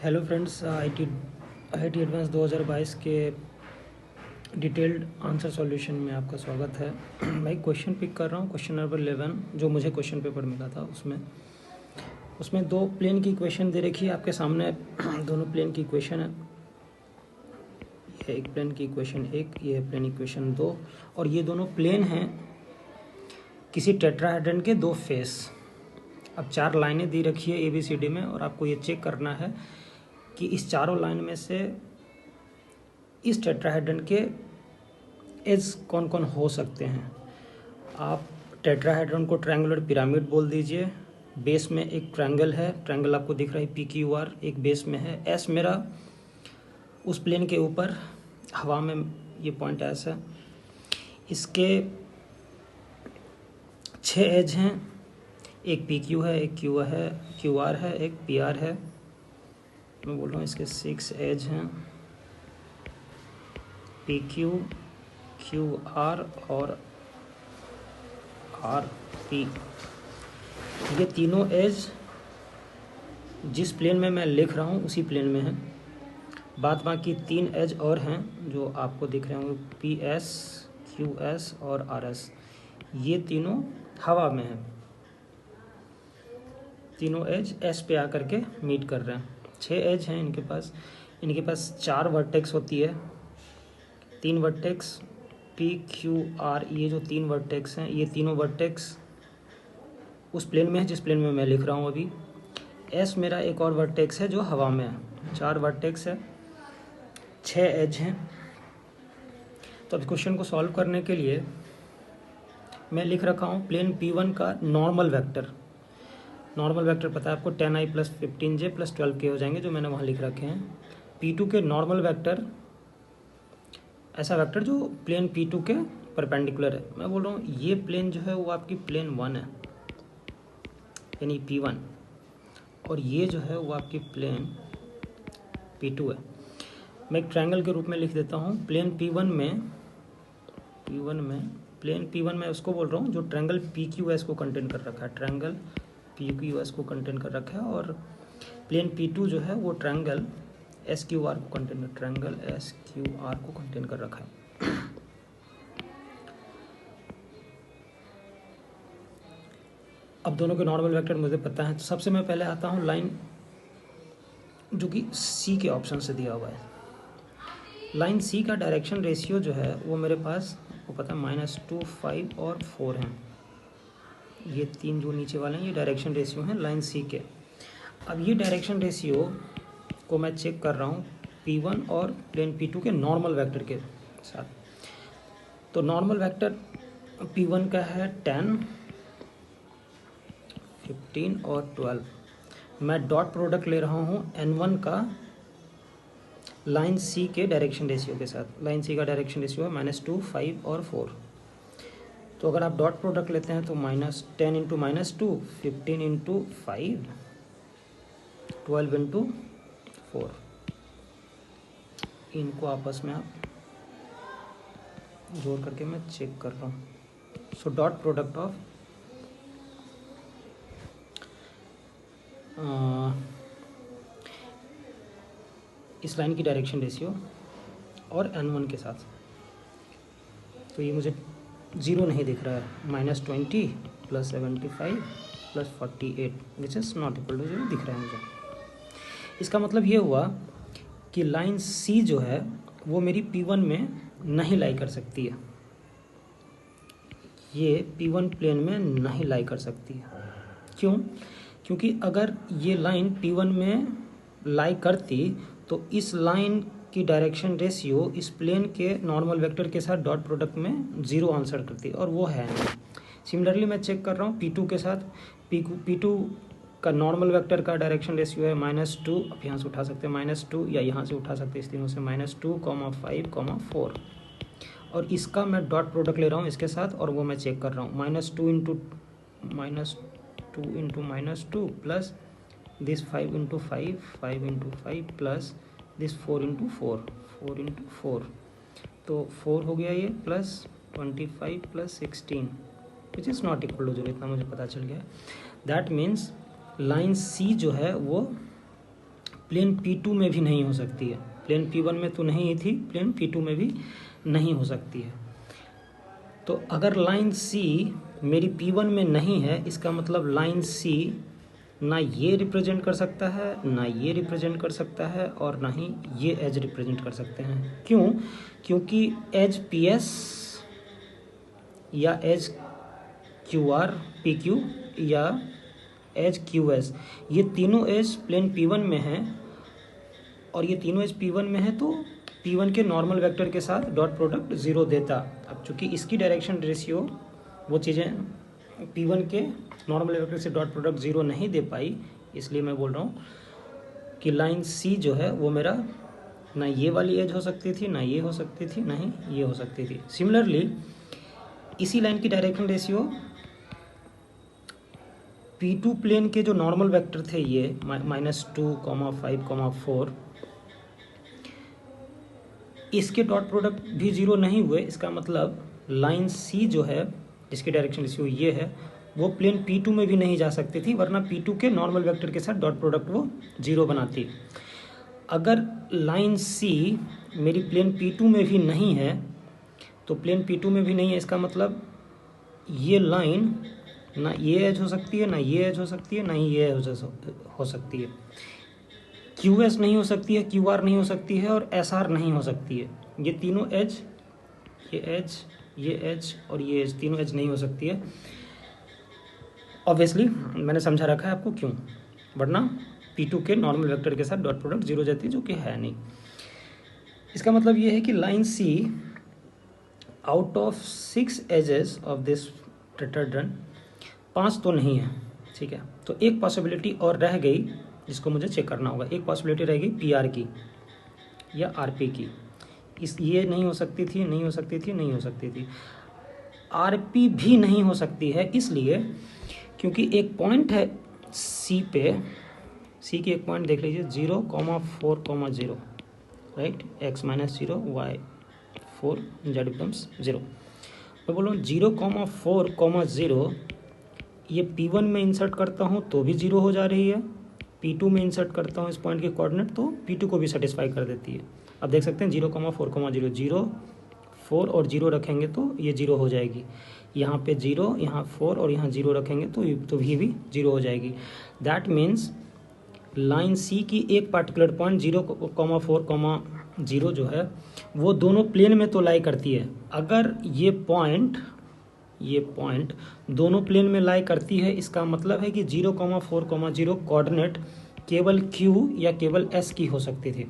Hello friends, I T advance 2022 के detailed answer solution में आपका स्वागत है। मैं एक क्वेश्चन पिक कर रहा हूँ, क्वेश्चन नंबर 11 जो मुझे क्वेश्चन पेपर मिला था। उसमें दो प्लेन की इक्वेशन दे रखी है आपके सामने। दोनों प्लेन की इक्वेशन है। ये एक प्लेन की इक्वेशन एक, ये है प्लेन इक्वेशन दो, और ये दोनों प्लेन हैं किसी टेट्राहेड्रन के दो फेस। अब चार लाइनें दी रखी है ABCD में, और आपको ये चेक करना है कि इस चारों लाइन में से इस टेट्राहेड्रन के एज कौन कौन हो सकते हैं। आप टेट्राहेड्रन को ट्रायंगुलर पिरामिड बोल दीजिए। बेस में एक ट्रायंगल है, ट्रायंगल आपको दिख रहा है PQR, एक बेस में है। S मेरा उस प्लेन के ऊपर हवा में, ये पॉइंट S है। इसके 6 एज हैं, एक PQ है, एक QR है, एक PR है। मैं बोल रहा हूँ इसके 6 एज हैं, PQ, QR और RP। ये तीनों एज जिस प्लेन में मैं लिख रहा हूँ उसी प्लेन में है। बाद बाकी 3 एज और हैं जो आपको दिख रहे होंगे, PS, QS और RS। ये तीनों हवा में हैं। तीनों एज S पे आकर के मीट कर रहे हैं। 6 एज हैं इनके पास 4 वर्टेक्स होती है। 3 वर्टेक्स PQR, ये जो 3 वर्टेक्स हैं, ये तीनों वर्टेक्स उस प्लेन में है जिस प्लेन में मैं लिख रहा हूँ अभी। S मेरा एक और वर्टेक्स है जो हवा में है। 4 वर्टेक्स है, 6 एज हैं। तो अब क्वेश्चन को सॉल्व करने के लिए मैं लिख रखा हूँ प्लेन P1 का नॉर्मल वेक्टर। नॉर्मल वेक्टर पता है आपको, 10i + 15j + 12k हो जाएंगे, जो मैंने वहाँ लिख रखे हैं। P2 के नॉर्मल वेक्टर, ऐसा वेक्टर जो प्लेन P2 के परपेंडिकुलर है। मैं बोल रहा हूँ ये प्लेन जो है वो आपकी प्लेन 1 है, यानी P1, और ये जो है वो आपकी प्लेन P2 है। मैं एक ट्रायंगल के रूप में लिख देता हूँ। प्लेन P1 में उसको बोल रहा हूँ जो ट्रायंगल PQS को कंटेन कर रखा है। ट्रायंगल PQS को कंटेन कर रखा है, और प्लेन P2 जो है वो ट्रायंगल SQR को कंटेन कर रखा है। अब दोनों के नॉर्मल वेक्टर मुझे पता है, तो सबसे मैं पहले आता हूँ लाइन जो कि C के ऑप्शन से दिया हुआ है। लाइन C का डायरेक्शन रेशियो जो है वो मेरे पास वो पता है -2, 5 और 4 हैं। ये 3 जो नीचे वाले हैं ये डायरेक्शन रेशियो हैं लाइन C के। अब ये डायरेक्शन रेशियो को मैं चेक कर रहा हूँ P1 और प्लेन P2 के नॉर्मल वेक्टर के साथ। तो नॉर्मल वेक्टर P1 का है 10, 15 और 12। मैं डॉट प्रोडक्ट ले रहा हूँ N1 का लाइन C के डायरेक्शन रेशियो के साथ। लाइन C का डायरेक्शन रेशियो है -2, 5 और 4। तो अगर आप डॉट प्रोडक्ट लेते हैं तो -10 × -2, 15 × 5, 12 × 4। इनको आपस में आप जोड़ करके मैं चेक कर रहा हूँ। सो डॉट प्रोडक्ट ऑफ इस लाइन की डायरेक्शन रेशियो और N1 के साथ, तो ये मुझे 0 नहीं दिख रहा है। -20 + 75 + 48 which is not equal to 0 दिख रहा है मुझे। इसका मतलब ये हुआ कि लाइन C जो है वो मेरी P1 में नहीं लाई कर सकती है। ये P1 प्लेन में नहीं लाई कर सकती है। क्यों? क्योंकि अगर ये लाइन P1 में लाई करती तो इस लाइन की डायरेक्शन रेशियो इस प्लेन के नॉर्मल वेक्टर के साथ डॉट प्रोडक्ट में 0 आंसर करती, और वो है नहीं। सिमिलरली मैं चेक कर रहा हूँ P2 के साथ। P2 का नॉर्मल वेक्टर का डायरेक्शन रेशियो है -2, अब यहाँ से उठा सकते हैं -2, या यहाँ से उठा सकते हैं इस तीनों से -2, 5, 4। और इसका मैं डॉट प्रोडक्ट ले रहा हूँ इसके साथ, और वो मैं चेक कर रहा हूँ -2 × -2 प्लस दिस 5 × 5, 5 × 5 प्लस दिस 4 × 4, 4 × 4, तो 4 हो गया ये, plus 25 plus 16 which is not equal to 0। इतना मुझे पता चल गया। दैट मीन्स लाइन C जो है वो प्लेन P2 में भी नहीं हो सकती है। प्लेन P1 में तो नहीं थी, प्लेन P2 में भी नहीं हो सकती है। तो अगर लाइन C मेरी P1 में नहीं है, इसका मतलब लाइन C ना ये रिप्रेजेंट कर सकता है, ना ये रिप्रेजेंट कर सकता है, और ना ही ये एज रिप्रेजेंट कर सकते हैं। क्यों? क्योंकि एज PS या एज QR PQ या एज QS, ये तीनों एज प्लेन P1 में हैं, और ये तीनों एज P1 में है, तो P1 के नॉर्मल वेक्टर के साथ डॉट प्रोडक्ट 0 देता। अब चूंकि इसकी डायरेक्शन रेशियो वो चीज़ें P1 के नॉर्मल वेक्टर से डॉट प्रोडक्ट 0 नहीं दे पाई, इसलिए मैं बोल रहा हूँ कि लाइन C जो है वो मेरा ना ये वाली एज हो सकती थी, ना ये हो सकती थी, ना ही ये हो सकती थी। सिमिलरली इसी लाइन की डायरेक्शन रेशियो P2 प्लेन के जो नॉर्मल वेक्टर थे ये -2, 5, 4, इसके डॉट प्रोडक्ट भी 0 नहीं हुए। इसका मतलब लाइन C जो है, जिसकी डायरेक्शन रेशियो ये है, वो प्लेन P2 में भी नहीं जा सकती थी, वरना P2 के नॉर्मल वेक्टर के साथ डॉट प्रोडक्ट वो 0 बनाती। अगर लाइन C मेरी प्लेन P2 में भी नहीं है, तो प्लेन P2 में भी नहीं है, इसका मतलब ये लाइन ना ये एज हो सकती है, ना ये एज हो सकती है, ना ही ये एज हो सकती है। QS नहीं हो सकती है, QR नहीं हो सकती है, और SR नहीं हो सकती है। ये तीनों एज, ये एज, ये एज और ये एज, तीनों एज नहीं हो सकती है। ऑब्वियसली मैंने समझा रखा है आपको क्यों, वरना P2 के नॉर्मल वेक्टर के साथ डॉट प्रोडक्ट 0 जाती है, जो कि है नहीं। इसका मतलब ये है कि line C out of 6 edges of this tetrahedron 5 तो नहीं है, ठीक है। तो एक पॉसिबिलिटी और रह गई जिसको मुझे चेक करना होगा। एक पॉसिबिलिटी रह गई PR की या RP की। ये नहीं हो सकती थी, नहीं हो सकती थी, नहीं हो सकती थी। RP भी नहीं हो सकती है, इसलिए क्योंकि एक पॉइंट है C पे, C की एक पॉइंट देख लीजिए 0,4,0, right, x - 0 y 4 z becomes 0। मैं बोल रहा हूँ 0,4,0, ये P1 में इंसर्ट करता हूँ तो भी 0 हो जा रही है, P2 में इंसर्ट करता हूँ इस पॉइंट के कोऑर्डिनेट तो P2 को भी सेटिस्फाई कर देती है। अब देख सकते हैं 0,4,0, 0 4 और 0 रखेंगे तो ये 0 हो जाएगी। यहाँ पे 0, यहाँ 4 और यहाँ 0 रखेंगे तो ये भी 0 हो जाएगी। दैट मीन्स लाइन C की एक पार्टिकुलर पॉइंट 0,4,0 जो है वो दोनों प्लेन में तो लाई करती है। अगर ये पॉइंट दोनों प्लेन में लाई करती है, इसका मतलब है कि 0,4,0 कोऑर्डिनेट केवल Q या केवल S की हो सकती थी।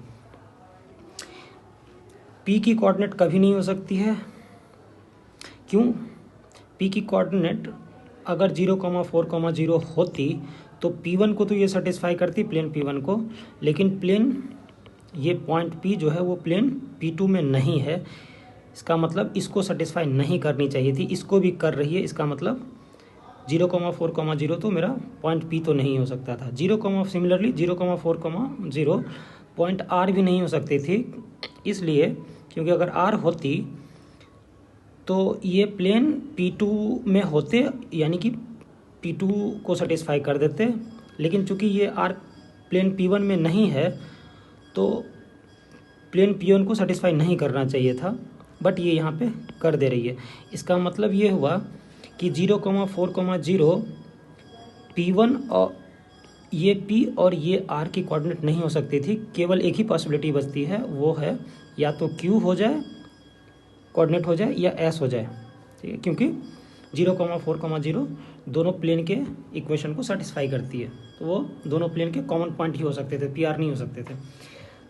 P की कोऑर्डिनेट कभी नहीं हो सकती है। क्यों? P की कोऑर्डिनेट अगर 0,4,0 होती तो P1 को तो ये सेटिस्फाई करती, प्लेन P1 को, लेकिन प्लेन ये पॉइंट P जो है वो प्लेन P2 में नहीं है। इसका मतलब इसको सेटिस्फाई नहीं करनी चाहिए थी, इसको भी कर रही है। इसका मतलब 0,4,0 तो मेरा पॉइंट P तो नहीं हो सकता था। सिमिलरली 0,4,0 पॉइंट R भी नहीं हो सकती थी, इसलिए क्योंकि अगर R होती तो ये प्लेन P2 में होते, यानी कि P2 को सेटिस्फाई कर देते, लेकिन चूंकि ये R प्लेन P1 में नहीं है तो प्लेन P1 को सेटिस्फाई नहीं करना चाहिए था, बट ये यहाँ पे कर दे रही है। इसका मतलब ये हुआ कि 0,4,0 P1 और ये P और ये R की कोऑर्डिनेट नहीं हो सकती थी। केवल एक ही पॉसिबिलिटी बचती है, वो है या तो Q हो जाए, कोऑर्डिनेट हो जाए, या S हो जाए, ठीक है, क्योंकि 0,4,0 दोनों प्लेन के इक्वेशन को सेटिस्फाई करती है, तो वो दोनों प्लेन के कॉमन पॉइंट ही हो सकते थे, PR नहीं हो सकते थे।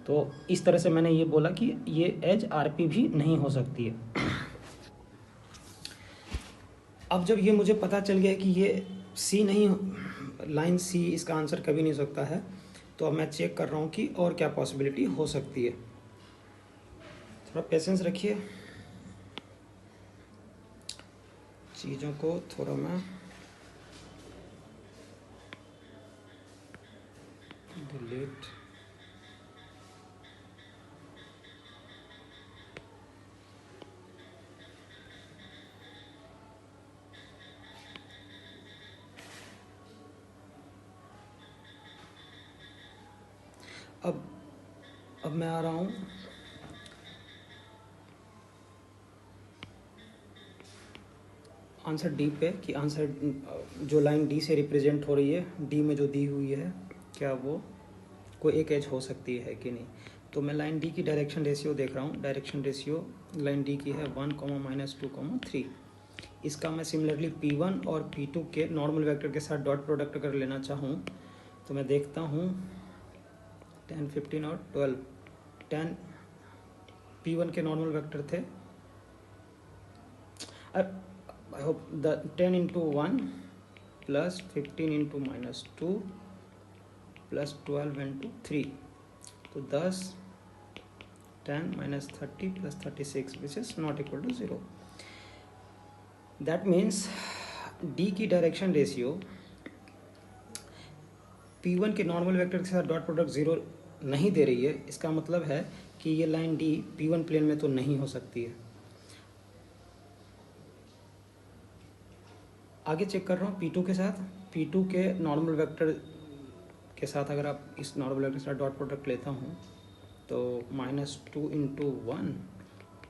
तो इस तरह से मैंने ये बोला कि ये एज RP भी नहीं हो सकती है। अब जब ये मुझे पता चल गया कि ये C नहीं, लाइन C इसका आंसर कभी नहीं हो सकता है, तो अब मैं चेक कर रहा हूँ कि और क्या पॉसिबिलिटी हो सकती है। थोड़ा पेशेंस रखिए, चीज़ों को थोड़ा मैं डिलीट अब मैं आ रहा हूँ आंसर डी पे कि आंसर जो लाइन डी से रिप्रेजेंट हो रही है, डी में जो दी हुई है, क्या वो कोई एक एज हो सकती है कि नहीं। तो मैं लाइन डी की डायरेक्शन रेशियो देख रहा हूँ। डायरेक्शन रेशियो लाइन डी की है 1, -2, 3। इसका मैं सिमिलरली P1 और P2 के नॉर्मल वेक्टर के साथ डॉट प्रोडक्ट अगर लेना चाहूँ तो मैं देखता हूँ 10, 15 और 12। 10 P1 के नॉर्मल वेक्टर थे। आई होप द 10 × 1 + 15 × -2 + 12 × 3, तो 10, 10 - 30 + 36 which is not equal to 0। That means D की डायरेक्शन रेशियो P1 के नॉर्मल वेक्टर के साथ डॉट प्रोडक्ट 0 नहीं दे रही है। इसका मतलब है कि ये लाइन डी P1 प्लेन में तो नहीं हो सकती है। आगे चेक कर रहा हूँ P2 के साथ। P2 के नॉर्मल वेक्टर के साथ अगर आप इस नॉर्मल वेक्टर के साथ डॉट प्रोडक्ट लेता हूँ तो -2 × 1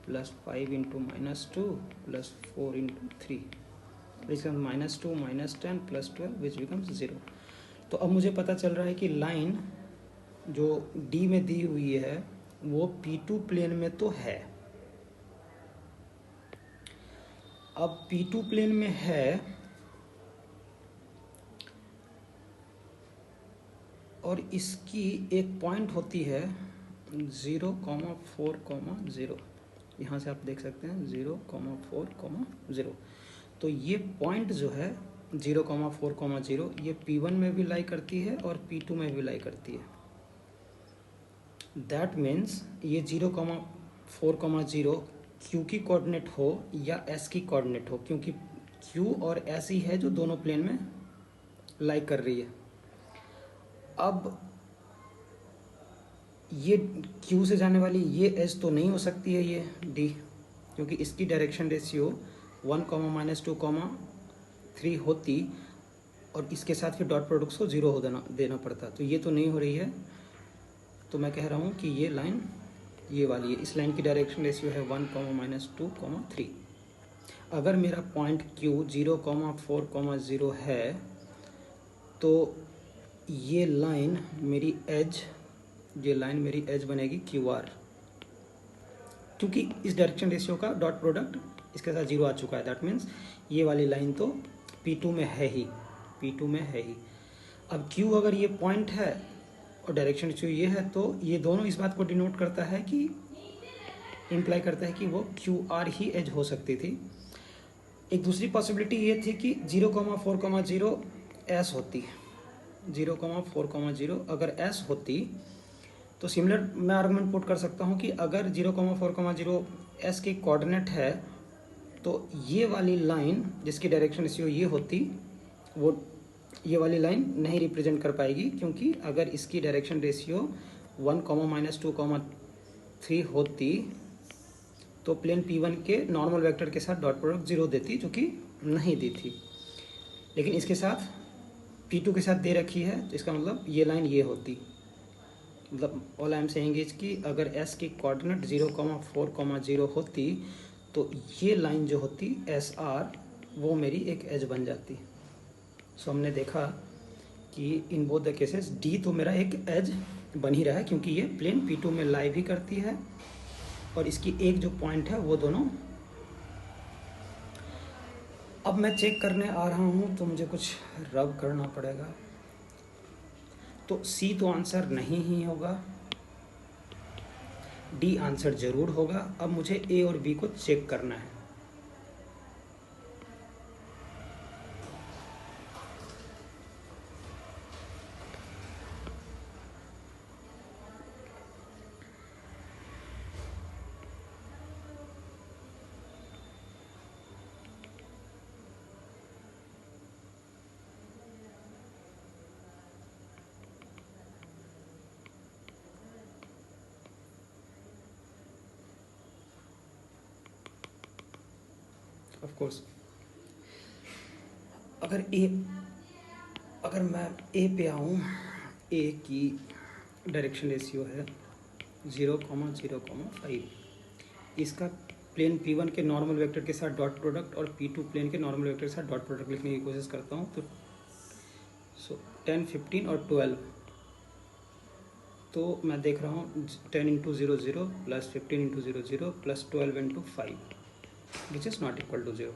+ 5 × -2 + 4 × 3 which becomes -2 -10 + 12 which becomes 0। तो अब मुझे पता चल रहा है कि लाइन जो डी में दी हुई है वो P2 प्लेन में तो है। अब P2 प्लेन में है और इसकी एक पॉइंट होती है 0, 4, 0। यहाँ से आप देख सकते हैं 0, 4, 0। तो ये पॉइंट जो है 0, 4, 0 ये P1 में भी लाई करती है और P2 में भी लाई करती है। दैट मीन्स ये 0, 4, 0 Q की कोऑर्डिनेट हो या S की कोऑर्डिनेट हो, क्योंकि Q और S ही है जो दोनों प्लेन में लाई कर रही है। अब ये Q से जाने वाली ये एज तो नहीं हो सकती है ये D, क्योंकि इसकी डायरेक्शन रेशियो 1, -2, 3 होती और इसके साथ फिर डॉट प्रोडक्ट्स को 0 हो देना पड़ता, तो ये तो नहीं हो रही है। तो मैं कह रहा हूँ कि ये लाइन ये वाली है। इस लाइन की डायरेक्शन रेशियो है 1, -2, 3। अगर मेरा पॉइंट Q 0, 4, 0 है तो ये लाइन मेरी एज बनेगी QR, क्योंकि इस डायरेक्शन रेशियो का डॉट प्रोडक्ट इसके साथ 0 आ चुका है। दैट मीन्स ये वाली लाइन तो P2 में है ही, P2 में है ही। अब Q अगर ये पॉइंट है और डायरेक्शन रेशियो ये है तो ये दोनों इस बात को डिनोट करता है कि इम्प्लाई करता है कि वो QR ही एज हो सकती थी। एक दूसरी पॉसिबिलिटी ये थी कि 0, 4, 0 S होती, 0, 4, 0 अगर S होती तो सिमिलर मैं आर्गुमेंट पुट कर सकता हूँ कि अगर 0, 4, 0 S की कोऑर्डिनेट है तो ये वाली लाइन जिसकी डायरेक्शन रेशियो ये होती वो ये वाली लाइन नहीं रिप्रेजेंट कर पाएगी, क्योंकि अगर इसकी डायरेक्शन रेशियो 1, -2, 3 होती तो प्लेन P1 के नॉर्मल वेक्टर के साथ डॉट प्रोडक्ट 0 देती, जो कि नहीं दी थी। लेकिन इसके साथ P2 के साथ दे रखी है, तो इसका मतलब ये लाइन ये होती। मतलब all I am saying is कि अगर S की कोऑर्डिनेट 0, 4, 0 होती तो ये लाइन जो होती SR वो मेरी एक एज बन जाती। सो हमने देखा कि in both the cases D तो मेरा एक एज बन ही रहा है, क्योंकि ये प्लेन P2 में लाई भी करती है और इसकी एक जो पॉइंट है वो दोनों। अब मैं चेक करने आ रहा हूँ तो मुझे कुछ रब करना पड़ेगा। तो C तो आंसर नहीं ही होगा, D आंसर जरूर होगा। अब मुझे A और B को चेक करना है। ऑफ कोर्स अगर मैं A पे आऊँ, A की डायरेक्शन रेशियो है 0,0,5। इसका प्लेन P1 के नॉर्मल वेक्टर के साथ डॉट प्रोडक्ट और P2 प्लेन के नॉर्मल वेक्टर के साथ डॉट प्रोडक्ट लिखने की कोशिश करता हूँ। तो 10, 15 और 12, तो मैं देख रहा हूँ 10 into 0 0 plus 15 into 0 0 plus 12 into 5 which is not equal to 0।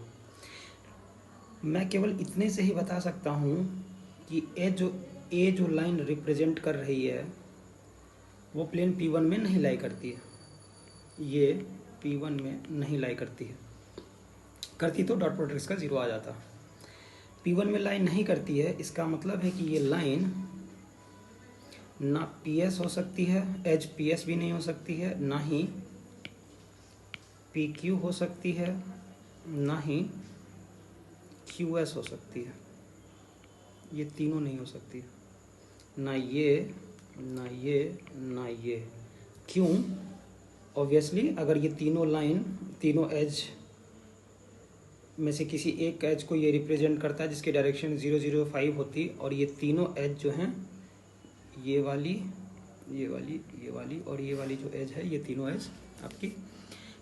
मैं केवल इतने से ही बता सकता हूँ कि ए जो लाइन रिप्रेजेंट कर रही है वो प्लेन P1 में नहीं लाई करती है, ये P1 में नहीं लाई करती है। करती तो डॉट प्रोडक्ट इसका 0 आ जाता। P1 में लाइन नहीं करती है, इसका मतलब है कि ये लाइन ना PS हो सकती है, एज PS भी नहीं हो सकती है, ना ही PQ हो सकती है, ना ही QS हो सकती है। ये तीनों नहीं हो सकती, ना ये ना ये ना ये। क्यों? ऑब्वियसली अगर ये तीनों लाइन, तीनों एज में से किसी एक एज को ये रिप्रेजेंट करता है जिसकी डायरेक्शन 0,0,5 होती, और ये तीनों एज जो हैं, ये वाली, ये वाली, ये वाली और ये वाली जो एज है, ये तीनों एज आपकी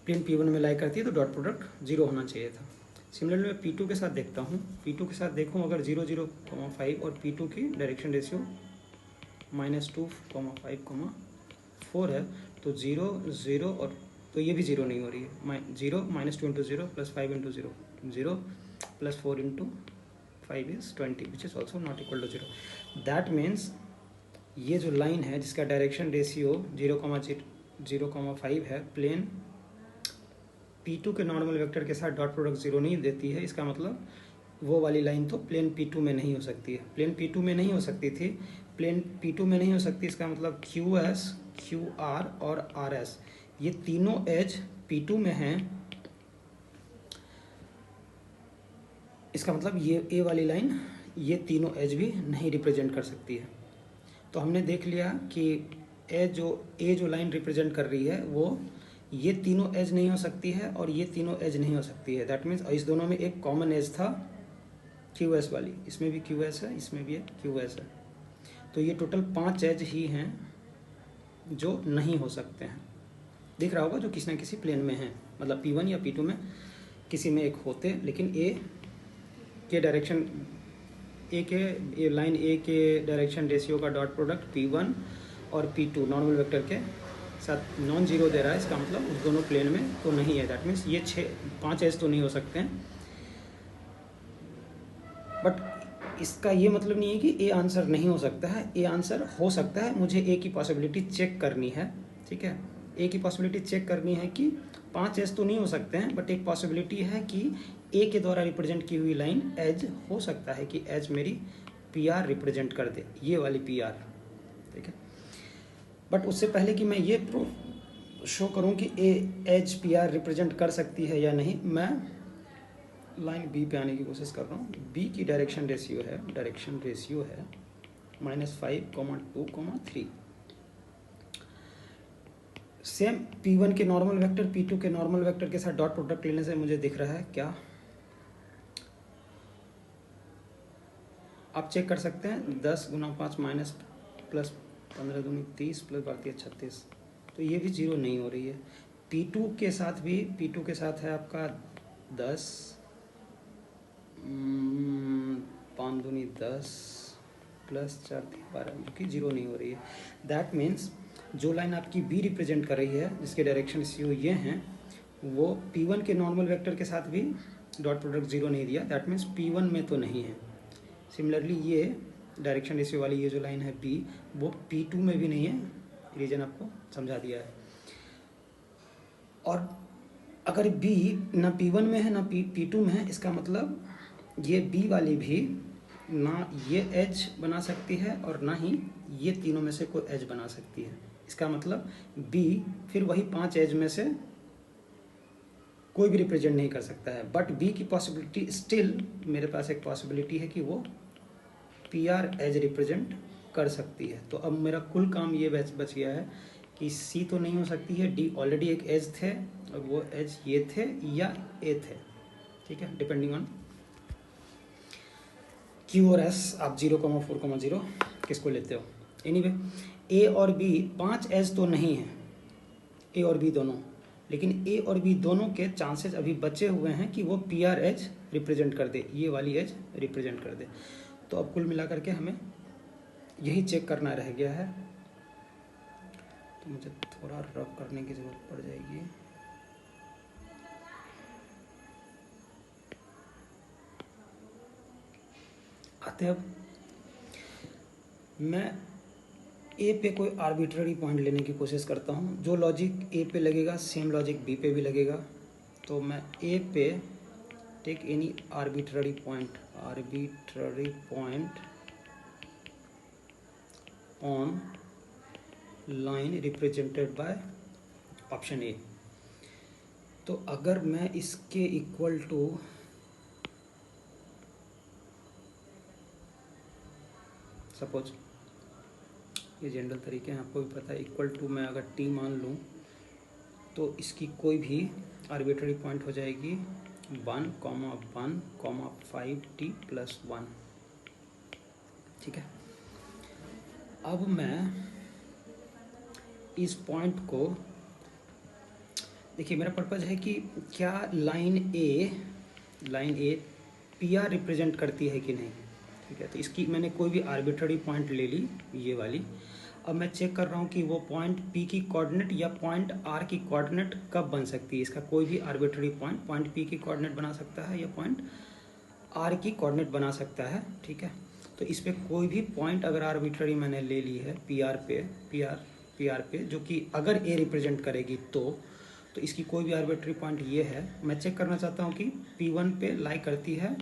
प्लेन P1 में लाई करती है, तो डॉट प्रोडक्ट 0 होना चाहिए था। सिमिलरली मैं P2 के साथ देखता हूँ। P2 के साथ देखूँ अगर 0,0,5 और P2 की डायरेक्शन रेशियो -2,5,4 है, तो 0 0 और तो ये भी 0 नहीं हो रही है। 0 -2 into 0 plus 5 into 0 0 plus 4 into 5 is 20 which is also not equal to 0। That means ये जो लाइन है जिसका डायरेक्शन रेशियो 0,5 है, प्लेन P2 के नॉर्मल वेक्टर के साथ डॉट प्रोडक्ट 0 नहीं देती है। इसका मतलब वो वाली लाइन तो प्लेन P2 में नहीं हो सकती है। प्लेन P2 में नहीं हो सकती थी, प्लेन P2 में नहीं हो सकती, इसका मतलब QS, QR और RS ये तीनों एज P2 में हैं। इसका मतलब ये ए वाली लाइन ये तीनों एज भी नहीं रिप्रेजेंट कर सकती है। तो हमने देख लिया कि ए जो लाइन रिप्रेजेंट कर रही है वो ये तीनों एज नहीं हो सकती है और ये तीनों एज नहीं हो सकती है। दैट मीन्स इस दोनों में एक कॉमन एज था QS वाली, इसमें भी QS है, इसमें भी QS है। तो ये टोटल 5 एज ही हैं जो नहीं हो सकते हैं। दिख रहा होगा जो किसी न किसी प्लेन में है, मतलब P1 या P2 में किसी में एक होते, लेकिन ए के डायरेक्शन ए लाइन ए के डायरेक्शन रेशियो का डॉट प्रोडक्ट P1 और P2 नॉर्मल वेक्टर के साथ नॉन जीरो दे रहा है। इसका मतलब उस दोनों प्लेन में तो नहीं है। दैट मीन्स ये 5 एज तो नहीं हो सकते हैं। बट इसका ये मतलब नहीं है कि ए आंसर नहीं हो सकता है, ए आंसर हो सकता है। मुझे ए की पॉसिबिलिटी चेक करनी है, ठीक है। ए की पॉसिबिलिटी चेक करनी है कि 5 एज तो नहीं हो सकते हैं, बट एक पॉसिबिलिटी है कि ए के द्वारा रिप्रेजेंट की हुई लाइन एज हो सकता है कि एज मेरी PR रिप्रेजेंट कर दे, ये वाली PR, ठीक है। बट उससे पहले कि मैं ये प्रूफ शो करूं कि ए एज PR रिप्रेजेंट कर सकती है या नहीं, मैं लाइन B पे आने की कोशिश कर रहा हूँ। B की डायरेक्शन रेशियो है -5,2,3। सेम P1 के नॉर्मल वेक्टर P2 के नॉर्मल वेक्टर के साथ डॉट प्रोडक्ट लेने से मुझे दिख रहा है क्या, आप चेक कर सकते हैं। 10 × 5 माइनस प्लस 15 दूनी 30 प्लस 32 36, तो ये भी 0 नहीं हो रही है। P2 के साथ है आपका 10 5 दूनी 10 प्लस 4 12, जो कि 0 नहीं हो रही है। दैट मीन्स जो लाइन आपकी B रिप्रेजेंट कर रही है जिसके डायरेक्शन ये हैं, वो P1 के नॉर्मल वेक्टर के साथ भी डॉट प्रोडक्ट 0 नहीं दिया। दैट मीन्स P1 में तो नहीं है। सिमिलरली ये डायरेक्शन रेशियो वाली ये जो लाइन है B, वो P2 में भी नहीं है। रीजन आपको समझा दिया है। और अगर B ना P1 में है ना P2 में है, इसका मतलब ये B वाली भी ना ये एज बना सकती है और ना ही ये तीनों में से कोई एज बना सकती है। इसका मतलब B फिर वही 5 एज में से कोई भी रिप्रेजेंट नहीं कर सकता है। बट B की पॉसिबिलिटी स्टिल, मेरे पास एक पॉसिबिलिटी है कि वो PR एज रिप्रेजेंट कर सकती है। तो अब मेरा कुल काम ये बच गया है कि C तो नहीं हो सकती है, D ऑलरेडी एक एज थे और वो एज ये थे या A थे, ठीक है। डिपेंडिंग ऑन Q और S आप 0,4,0 किसको लेते हो। एनीवे ए और बी 5 एज तो नहीं है, ए और बी दोनों, लेकिन ए और बी दोनों के चांसेस अभी बचे हुए हैं कि वो पी आर एज रिप्रेजेंट कर दे, ये वाली एज रिप्रेजेंट कर दे। तो अब कुल मिलाकर के हमें यही चेक करना रह गया है। तो मुझे थोड़ा रफ करने की ज़रूरत पड़ जाएगी। आते अब मैं ए पे कोई आर्बिट्ररी पॉइंट लेने की कोशिश करता हूँ। जो लॉजिक ए पे लगेगा सेम लॉजिक बी पे भी लगेगा। तो मैं ए पे take any arbitrary point on line represented by option A. तो अगर मैं इसके इक्वल टू सपोज, ये जनरल तरीके हैं, आपको भी पता है, इक्वल टू मैं अगर टी मान लूँ तो इसकी कोई भी आर्बिट्ररी पॉइंट हो जाएगी 1,1,5t+1। ठीक है। अब मैं इस पॉइंट को, देखिए मेरा पर्पज़ है कि क्या line A P R represent करती है कि नहीं। ठीक है, तो इसकी मैंने कोई भी आर्बिट्ररी पॉइंट ले ली, ये वाली। अब मैं चेक कर रहा हूँ कि वो पॉइंट पी की कोऑर्डिनेट या पॉइंट आर की कोऑर्डिनेट कब बन सकती है। इसका कोई भी आर्बिट्ररी पॉइंट पी की कोऑर्डिनेट बना सकता है या पॉइंट आर की कोऑर्डिनेट बना सकता है। ठीक है, तो इस पर कोई भी पॉइंट अगर आर्बिट्ररी मैंने ले ली है पी आर पे जो कि अगर ए रिप्रेजेंट करेगी तो इसकी कोई भी आर्बिट्ररी पॉइंट ये है। मैं चेक करना चाहता हूँ कि P1 पे लाई करती है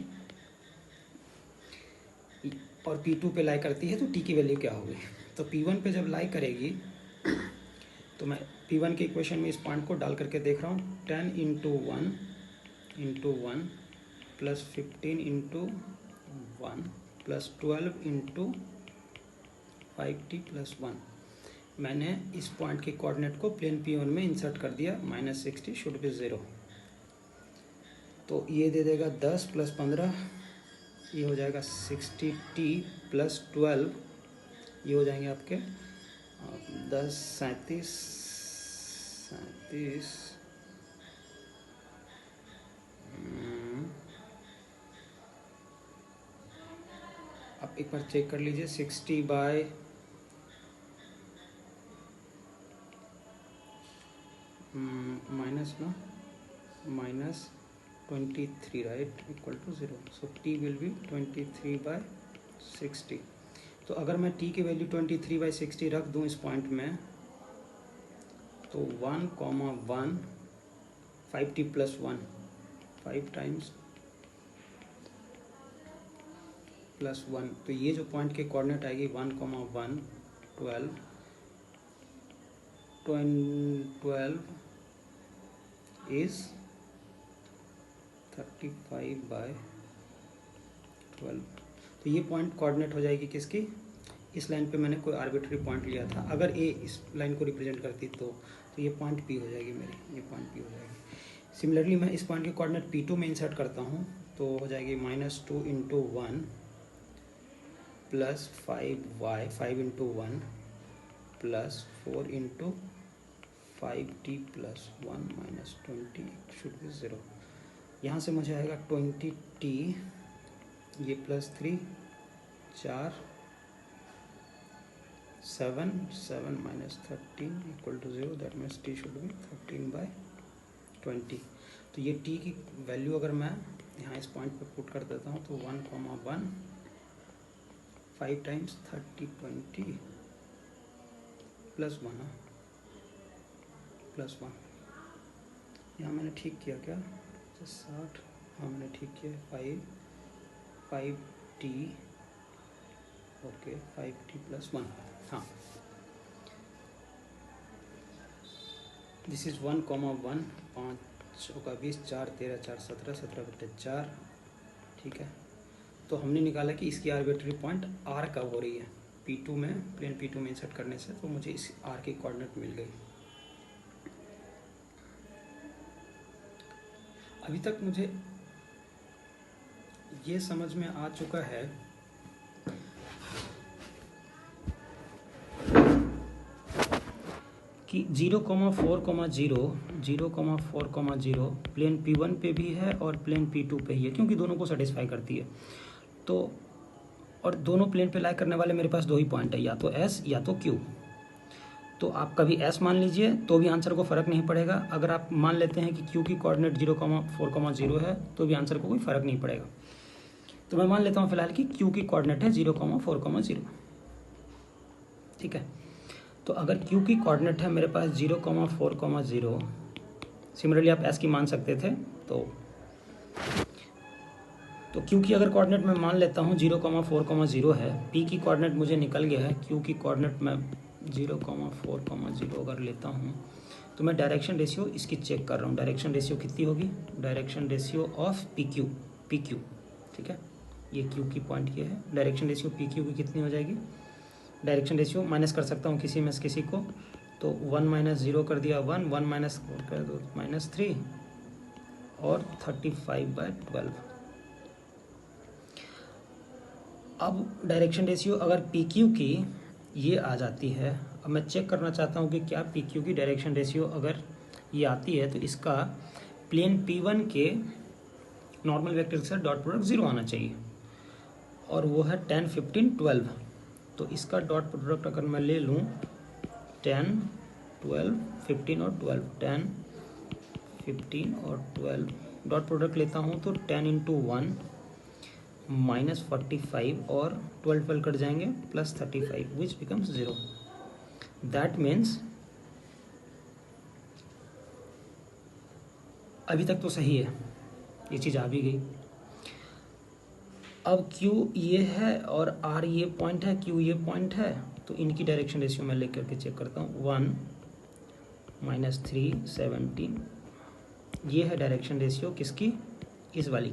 और P2 पे लाई करती है, तो T की वैल्यू क्या होगी। तो P1 पे जब लाई करेगी तो मैं P1 के इक्वेशन में इस पॉइंट को डाल करके देख रहा हूँ। 10 × 1 प्लस 15 × 1 प्लस 12 × 5t+1। मैंने इस पॉइंट के कोऑर्डिनेट को प्लेन P1 में इंसर्ट कर दिया। -60 शुड बी 0। तो ये दे देगा 10 + 15, ये हो जाएगा 60t + 12, ये हो जाएंगे आपके 10 37 आप एक बार चेक कर लीजिए। 60 by -23, right, equal to 0। So t will be 23/60। तो अगर मैं t की वैल्यू 23/60 रख दूं इस पॉइंट में, तो 1,1 5t+1 5 टाइम्स +1, तो ये जो पॉइंट के कोऑर्डिनेट आएगी 1,1 12 इज 35/12। तो ये पॉइंट कोऑर्डिनेट हो जाएगी किसकी, इस लाइन पे मैंने कोई आर्बिट्ररी पॉइंट लिया था। अगर ए इस लाइन को रिप्रेजेंट करती तो ये पॉइंट पी हो जाएगी मेरी, ये पॉइंट पी हो जाएगी। सिमिलरली मैं इस पॉइंट के कोऑर्डिनेट P2 में इंसर्ट करता हूँ, तो हो जाएगी -2 × 1 plus 5y 5 × 1 plus 4 × 5t+1 -20 should be 0। यहाँ से मुझे आएगा 20t, ये +3 4 7 7 -13 = 0। That means t should B 13/20। तो ये t की वैल्यू अगर मैं यहाँ इस पॉइंट पे पुट कर देता हूँ, तो 1,1 5 टाइम्स 30 20 +1 +1। यहाँ मैंने ठीक किया क्या, 60, हाँ मैंने ठीक किया। 5t, ओके, 5t+1, हाँ। दिस इज़ 1,1 5 होगा 20 4 13 4 17 17/4। ठीक है, तो हमने निकाला कि इसकी आर्बिट्ररी पॉइंट R कब हो रही है P2 में, प्लेन P2 में इंसर्ट करने से, तो मुझे इस R की कोऑर्डिनेट मिल गई। अभी तक मुझे ये समझ में आ चुका है कि 0,4,0 0,4,0 प्लेन P1 पे भी है और प्लेन P2 पे ही है, क्योंकि दोनों को सेटिस्फाई करती है। तो और दोनों प्लेन पे लाई करने वाले मेरे पास दो ही पॉइंट है, या तो S या तो Q। तो आप कभी S मान लीजिए तो भी आंसर को फ़र्क नहीं पड़ेगा। अगर आप मान लेते हैं कि Q की कोऑर्डिनेट 0,4,0 है तो भी आंसर को कोई फ़र्क नहीं पड़ेगा। तो मैं मान लेता हूँ फिलहाल कि Q की कोऑर्डिनेट है 0,4,0। ठीक है, तो अगर Q की कोऑर्डिनेट है मेरे पास 0,4,0, सिमिलरली आप S की मान सकते थे। तो Q की अगर कोऑर्डिनेट मैं मान लेता हूँ 0,4,0 है, P की कोऑर्डिनेट मुझे निकल गया है, Q की कोऑर्डिनेट मैं 0,4,0 अगर लेता हूँ तो मैं डायरेक्शन रेशियो इसकी चेक कर रहा हूँ। डायरेक्शन रेशियो कितनी होगी? डायरेक्शन रेशियो ऑफ PQ, ठीक है, ये Q की पॉइंट ये है। डायरेक्शन रेशियो PQ की कितनी हो जाएगी? डायरेक्शन रेशियो माइनस कर सकता हूँ किसी में से किसी को, तो 1 - 0 कर दिया 1, 1 माइनस कर दो -3 और 35/12। अब डायरेक्शन रेशियो अगर PQ की ये आ जाती है, अब मैं चेक करना चाहता हूँ कि क्या PQ की डायरेक्शन रेशियो अगर ये आती है तो इसका प्लेन P1 के नॉर्मल वेक्टर के साथ डॉट प्रोडक्ट 0 आना चाहिए, और वो है 10, 15, 12। तो इसका डॉट प्रोडक्ट अगर मैं ले लूँ 10, 12, 15 और 12, 10, 15 और 12 डॉट प्रोडक्ट लेता हूँ तो 10 × 1 -45 और 12 कट जाएंगे +35 विच बिकम्स 0। दैट मीन्स अभी तक तो सही है, ये चीज़ आ भी गई। अब Q ये है और R ये पॉइंट है, Q ये पॉइंट है, तो इनकी डायरेक्शन रेशियो मैं लेकर के चेक करता हूँ। 1 - 3, 17, ये है डायरेक्शन रेशियो किसकी? इस वाली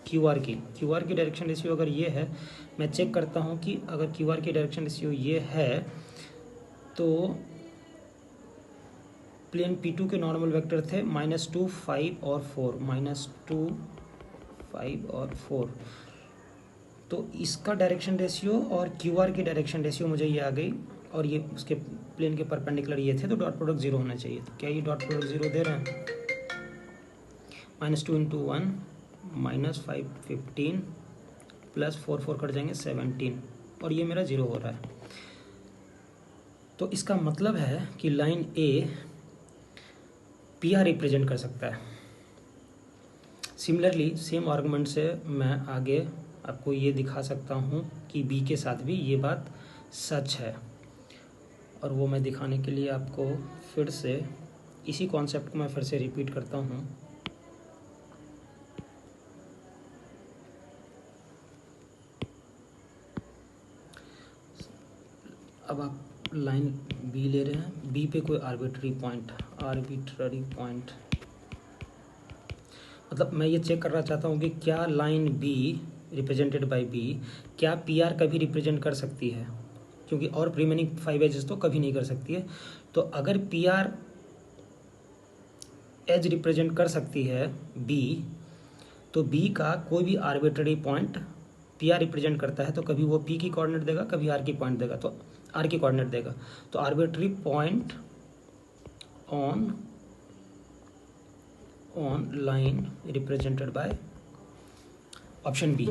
QR की डायरेक्शन रेशियो अगर ये है, मैं चेक करता हूँ कि अगर QR की डायरेक्शन रेशियो ये है तो प्लेन P2 के नॉर्मल वेक्टर थे -2, 5 और 4, -2, 5 और 4। तो इसका डायरेक्शन रेशियो और QR की डायरेक्शन रेशियो मुझे ये आ गई, और ये उसके प्लेन के परपेंडिकुलर ये थे, तो डॉट प्रोडक्ट 0 होना चाहिए। तो क्या ये डॉट प्रोडक्ट 0 दे रहे हैं? -2 × 1 -5, 15 +4, 4 कट जाएंगे 17, और ये मेरा 0 हो रहा है। तो इसका मतलब है कि लाइन A PR रिप्रेजेंट कर सकता है। सिमिलरली सेम आर्गुमेंट से मैं आगे आपको ये दिखा सकता हूँ कि B के साथ भी ये बात सच है, और वो मैं दिखाने के लिए आपको फिर से इसी कॉन्सेप्ट को मैं फिर से रिपीट करता हूँ। अब आप लाइन B ले रहे हैं, B पे कोई आर्बिट्ररी पॉइंट, मतलब मैं ये चेक करना चाहता हूँ कि क्या line B represented by B क्या PR कभी रिप्रेजेंट कर सकती है, क्योंकि और रिमेनिंग 5 एजेस तो कभी नहीं कर सकती है। तो अगर PR एज रिप्रेजेंट कर सकती है B, तो B का कोई भी आर्बिट्ररी पॉइंट PR रिप्रेजेंट करता है, तो कभी वो P की कोऑर्डिनेट देगा, कभी R की पॉइंट देगा, तो R की कोऑर्डिनेट देगा। तो arbitrary point on line represented by option B,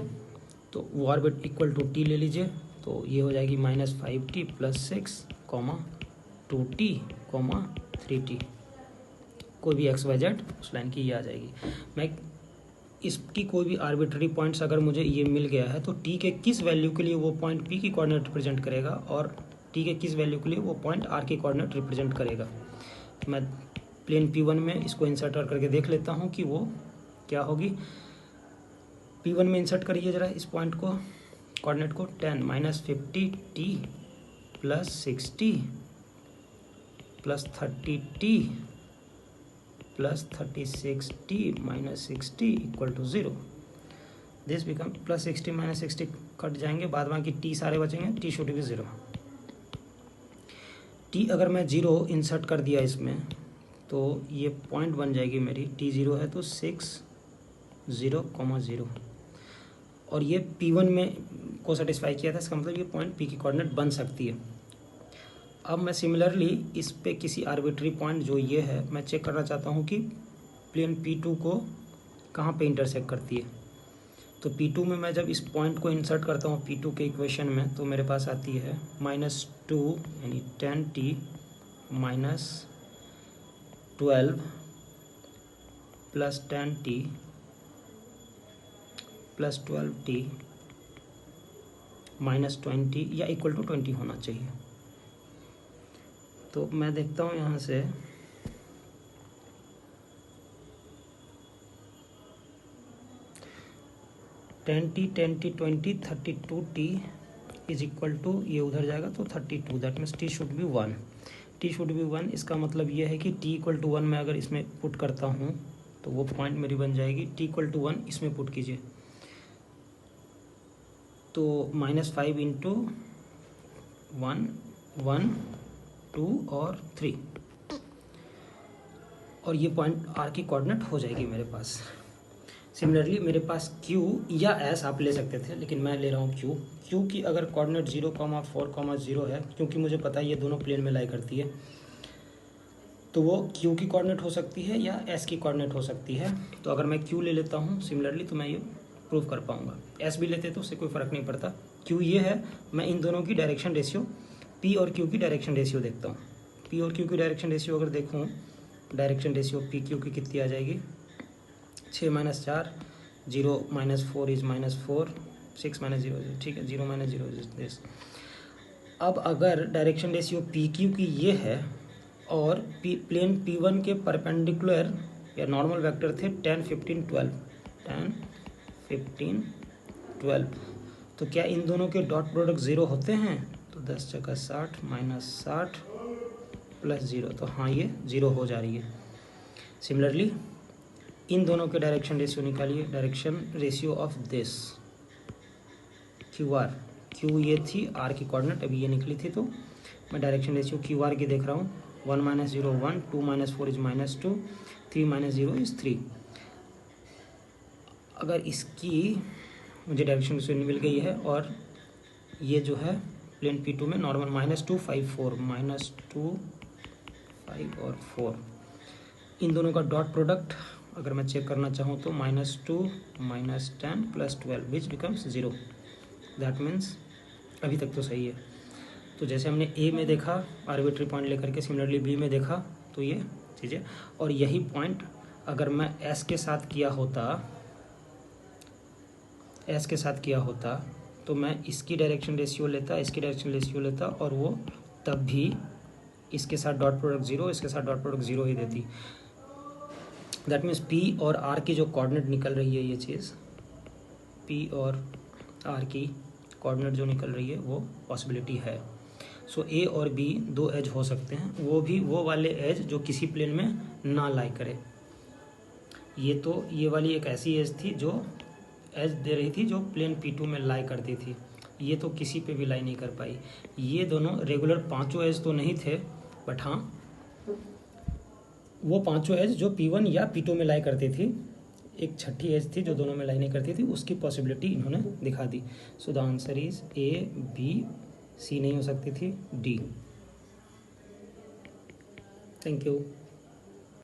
तो वो ऑर्बिट इक्वल टू T ले लीजिए, तो ये हो जाएगी -5T + 6, 2T, 3T, कोई भी XYZ उस लाइन की ये आ जाएगी। मैं इसकी कोई भी आर्बिट्ररी पॉइंट्स अगर मुझे ये मिल गया है, तो T के किस वैल्यू के लिए वो पॉइंट P की कोऑर्डिनेट रिप्रेजेंट करेगा और T के किस वैल्यू के लिए वो पॉइंट R की कोऑर्डिनेट रिप्रेजेंट करेगा। तो मैं प्लेन P1 में इसको इंसर्ट करके देख लेता हूँ कि वो क्या होगी। P1 में इंसर्ट करिए ज़रा इस पॉइंट को, कोऑर्डिनेट को, 10 -50T + 60 + 30T + 36T - 60 = 0। This become +60 - 60 cut जाएंगे, बाद बाकी T सारे बचेंगे, T शुड बी 0। T अगर मैं 0 इंसर्ट कर दिया इसमें, तो ये पॉइंट बन जाएगी मेरी, T 0 है तो 6, 0, 0, और ये P1 में को सेटिस्फाई किया था, इसका मतलब ये पॉइंट P की कोऑर्डिनेट बन सकती है। अब मैं सिमिलरली इस पे किसी आर्बिट्री पॉइंट जो ये है मैं चेक करना चाहता हूँ कि प्लेन P2 को कहाँ पे इंटरसेक्ट करती है। तो P2 में मैं जब इस पॉइंट को इंसर्ट करता हूँ P2 के इक्वेशन में तो मेरे पास आती है -2 यानी tan t -12 plus tan t plus 12t -20 या इक्वल टू 20 होना चाहिए। तो मैं देखता हूँ यहाँ से tan t 20 32t is equal to, ये उधर जाएगा तो 32, that means t should be 1। t should be 1 इसका मतलब ये है कि t इक्वल टू 1 मैं अगर इसमें पुट करता हूँ तो वो पॉइंट मेरी बन जाएगी। t इक्वल टू 1 इसमें पुट कीजिए तो -5 इंटू 1 1 2 और 3 और ये पॉइंट r की कोऑर्डिनेट हो जाएगी मेरे पास। सिमिलरली मेरे पास q या s आप ले सकते थे, लेकिन मैं ले रहा हूँ q की अगर कोऑर्डिनेट 0,4,0 है, क्योंकि मुझे पता है ये दोनों प्लेन में लाई करती है, तो वो q की कोऑर्डिनेट हो सकती है या s की कोऑर्डिनेट हो सकती है। तो अगर मैं q ले लेता हूँ सिमिलरली तो मैं ये प्रूव कर पाऊंगा। s भी लेते तो उससे कोई फ़र्क नहीं पड़ता। q ये है, मैं इन दोनों की डायरेक्शन रेशियो p और q की डायरेक्शन रेशियो देखता हूँ। p और q की डायरेक्शन रेशियो अगर देखूँ, डायरेक्शन रेशियो p q की कितनी आ जाएगी, 6 - 4 0 - 4 इज -4 6 - 0, ठीक है, 0 - 0 इज दिस। अब अगर डायरेक्शन रेशियो पी क्यू की ये है और प्लेन P1 के परपेंडिकुलर या नॉर्मल वेक्टर थे 10 15 12 10 15 12, तो क्या इन दोनों के डॉट प्रोडक्ट 0 होते हैं? तो 10 जगह 60 -60 प्लस 0, तो हाँ ये 0 हो जा रही है। सिमिलरली इन दोनों के डायरेक्शन रेशियो निकालिए, direction ratio of this Q R, Q ये थी, आर की कोऑर्डिनेट अभी ये निकली थी, तो मैं डायरेक्शन रेशियो क्यू आर की देख रहा हूँ। 1 - 0 1, 2 - 4 इज -2, 3 - 0 इज 3। अगर इसकी मुझे डायरेक्शन रेशियो मिल गई है और ये जो है प्लेन P2 में नॉर्मल -2 5 4 -2 5 और 4, इन दोनों का डॉट प्रोडक्ट अगर मैं चेक करना चाहूँ तो -2 -10 plus 12 which becomes 0। That means अभी तक तो सही है। तो जैसे हमने ए में देखा आर्बिट्री पॉइंट लेकर के, सिमिलरली बी में देखा, तो ये चीज़ें, और यही पॉइंट अगर मैं एस के साथ किया होता तो मैं इसकी डायरेक्शन रेशियो लेता, इसकी डायरेक्शन रेशियो लेता, और वो तब भी इसके साथ डॉट प्रोडक्ट 0, इसके साथ डॉट प्रोडक्ट 0 ही देती। दैट मीन्स पी और आर की जो कोऑर्डिनेट निकल रही है, ये चीज़ पी और आर की कोऑर्डिनेट जो निकल रही है वो पॉसिबिलिटी है। सो ए और बी दो एज हो सकते हैं, वो भी वो वाले एज जो किसी प्लेन में ना लाई करे। ये वाली एक ऐसी एज थी जो एज दे रही थी जो प्लेन P2 में लाई करती थी, ये तो किसी पे भी लाई नहीं कर पाई। ये दोनों रेगुलर पांचों एज तो नहीं थे, बट हाँ वो पांचों एज जो P1 या P2 में लाई करती थी, एक छठी एज थी जो दोनों में लाई नहीं करती थी, उसकी पॉसिबिलिटी इन्होंने दिखा दी। So the answer is A, B, C नहीं हो सकती थी, D। Thank you.